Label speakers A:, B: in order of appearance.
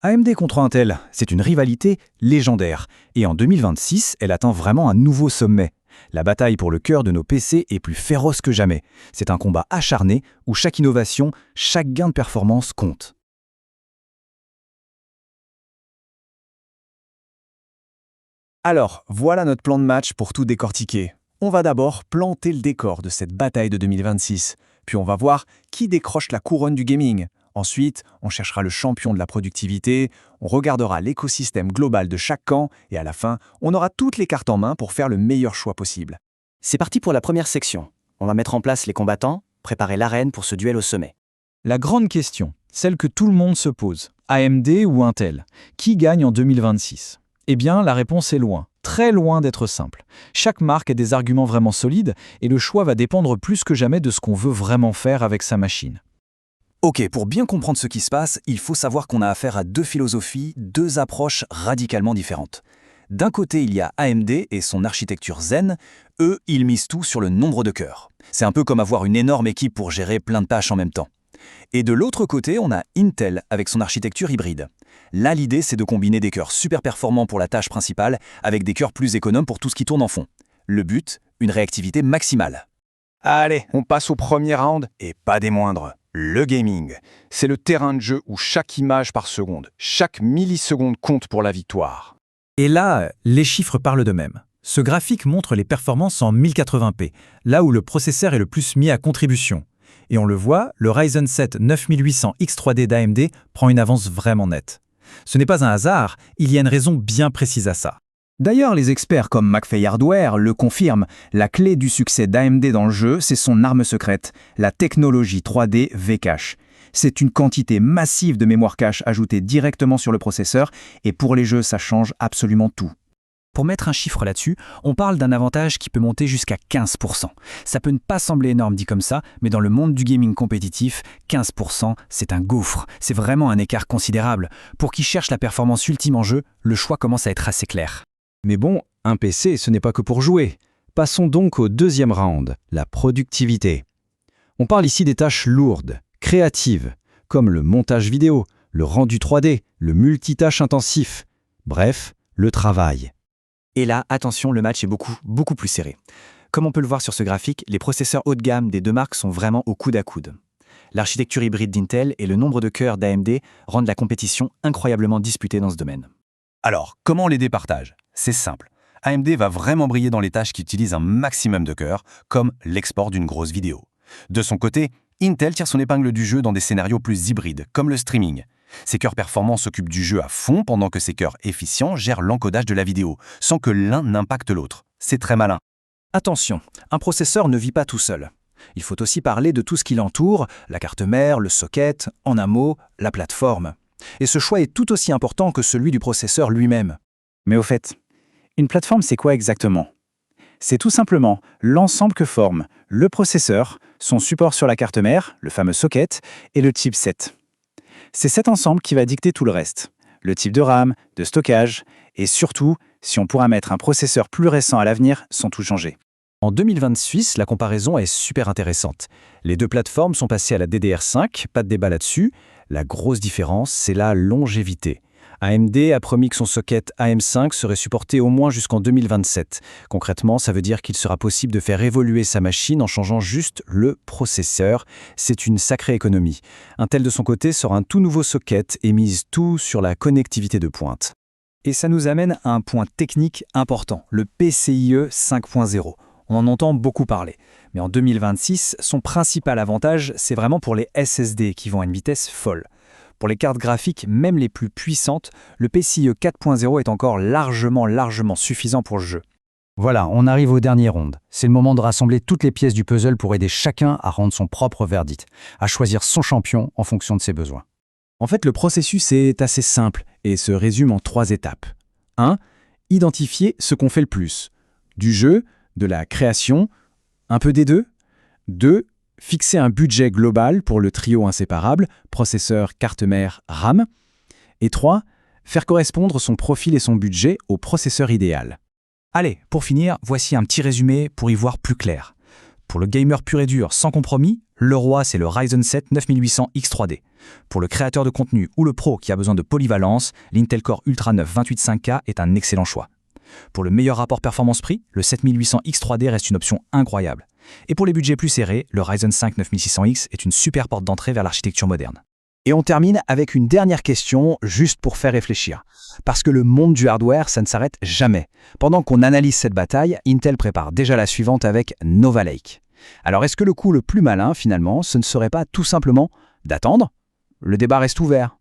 A: AMD contre Intel, c'est une rivalité légendaire. Et en 2026, elle atteint vraiment un nouveau sommet. La bataille pour le cœur de nos PC est plus féroce que jamais. C'est un combat acharné où chaque innovation, chaque gain de performance compte.
B: Alors, voilà notre plan de match pour tout décortiquer. On va d'abord planter le décor de cette bataille de 2026. Puis on va voir qui décroche la couronne du gaming. Ensuite, on cherchera le champion de la productivité, on regardera l'écosystème global de chaque camp, et à la fin, on aura toutes les cartes en main pour faire le meilleur choix possible.
C: C'est parti pour la première section. On va mettre en place les combattants, préparer l'arène pour ce duel au sommet.
A: La grande question, celle que tout le monde se pose, AMD ou Intel, qui gagne en 2026? Eh bien, la réponse est loin, très loin d'être simple. Chaque marque a des arguments vraiment solides et le choix va dépendre plus que jamais de ce qu'on veut vraiment faire avec sa machine.
D: Ok, pour bien comprendre ce qui se passe, il faut savoir qu'on a affaire à deux philosophies, deux approches radicalement différentes. D'un côté, il y a AMD et son architecture Zen. Eux, ils misent tout sur le nombre de cœurs. C'est un peu comme avoir une énorme équipe pour gérer plein de tâches en même temps. Et de l'autre côté, on a Intel avec son architecture hybride. Là, l'idée, c'est de combiner des cœurs super performants pour la tâche principale avec des cœurs plus économes pour tout ce qui tourne en fond. Le but, une réactivité maximale.
B: Allez, on passe au premier round, et pas des moindres. Le gaming. C'est le terrain de jeu où chaque image par seconde, chaque milliseconde compte pour la victoire.
A: Et là, les chiffres parlent d'eux-mêmes. Ce graphique montre les performances en 1080p, là où le processeur est le plus mis à contribution. Et on le voit, le Ryzen 7 9800 X3D d'AMD prend une avance vraiment nette. Ce n'est pas un hasard, il y a une raison bien précise à ça.
E: D'ailleurs, les experts comme McFay Hardware le confirment, la clé du succès d'AMD dans le jeu, c'est son arme secrète, la technologie 3D V-Cache. C'est une quantité massive de mémoire cache ajoutée directement sur le processeur, et pour les jeux, ça change absolument tout.
A: Pour mettre un chiffre là-dessus, on parle d'un avantage qui peut monter jusqu'à 15%. Ça peut ne pas sembler énorme dit comme ça, mais dans le monde du gaming compétitif, 15%, c'est un gouffre. C'est vraiment un écart considérable. Pour qui cherche la performance ultime en jeu, le choix commence à être assez clair.
F: Mais bon, un PC, ce n'est pas que pour jouer. Passons donc au deuxième round, la productivité. On parle ici des tâches lourdes, créatives, comme le montage vidéo, le rendu 3D, le multitâche intensif. Bref, le travail.
C: Et là, attention, le match est beaucoup plus serré. Comme on peut le voir sur ce graphique, les processeurs haut de gamme des deux marques sont vraiment au coude à coude. L'architecture hybride d'Intel et le nombre de cœurs d'AMD rendent la compétition incroyablement disputée dans ce domaine.
D: Alors, comment on les départage? C'est simple. AMD va vraiment briller dans les tâches qui utilisent un maximum de cœurs, comme l'export d'une grosse vidéo. De son côté, Intel tire son épingle du jeu dans des scénarios plus hybrides, comme le streaming. Ses cœurs performants s'occupent du jeu à fond pendant que ses cœurs efficients gèrent l'encodage de la vidéo, sans que l'un n'impacte l'autre. C'est très malin.
A: Attention, un processeur ne vit pas tout seul. Il faut aussi parler de tout ce qui l'entoure, la carte mère, le socket, en un mot, la plateforme. Et ce choix est tout aussi important que celui du processeur lui-même.
E: Mais au fait, une plateforme, c'est quoi exactement? C'est tout simplement l'ensemble que forment le processeur, son support sur la carte mère, le fameux socket, et le chipset. C'est cet ensemble qui va dicter tout le reste. Le type de RAM, de stockage, et surtout, si on pourra mettre un processeur plus récent à l'avenir sans tout changer.
A: En 2026, la comparaison est super intéressante. Les deux plateformes sont passées à la DDR5, pas de débat là-dessus. La grosse différence, c'est la longévité. AMD a promis que son socket AM5 serait supporté au moins jusqu'en 2027. Concrètement, ça veut dire qu'il sera possible de faire évoluer sa machine en changeant juste le processeur. C'est une sacrée économie. Intel de son côté sort un tout nouveau socket et mise tout sur la connectivité de pointe. Et ça nous amène à un point technique important, le PCIe 5.0. On en entend beaucoup parler. Mais en 2026, son principal avantage, c'est vraiment pour les SSD qui vont à une vitesse folle. Pour les cartes graphiques, même les plus puissantes, le PCIe 4.0 est encore largement suffisant pour le jeu.
F: Voilà, on arrive au dernier round. C'est le moment de rassembler toutes les pièces du puzzle pour aider chacun à rendre son propre verdict, à choisir son champion en fonction de ses besoins.
A: En fait, le processus est assez simple et se résume en 3 étapes. 1. Identifier ce qu'on fait le plus. Du jeu, de la création, un peu des deux. 2. Fixer un budget global pour le trio inséparable, processeur, carte mère, RAM. Et 3. Faire correspondre son profil et son budget au processeur idéal. Allez, pour finir, voici un petit résumé pour y voir plus clair. Pour le gamer pur et dur sans compromis, le roi c'est le Ryzen 7 9800 X3D.
D: Pour le créateur de contenu ou le pro qui a besoin de polyvalence, l'Intel Core Ultra 9 28.5K est un excellent choix. Pour le meilleur rapport performance-prix, le 7800X3D reste une option incroyable. Et pour les budgets plus serrés, le Ryzen 5 9600X est une super porte d'entrée vers l'architecture moderne.
A: Et on termine avec une dernière question, juste pour faire réfléchir. Parce que le monde du hardware, ça ne s'arrête jamais. Pendant qu'on analyse cette bataille, Intel prépare déjà la suivante avec Nova Lake. Alors est-ce que le coup le plus malin, finalement, ce ne serait pas tout simplement d'attendre ? Le débat reste ouvert.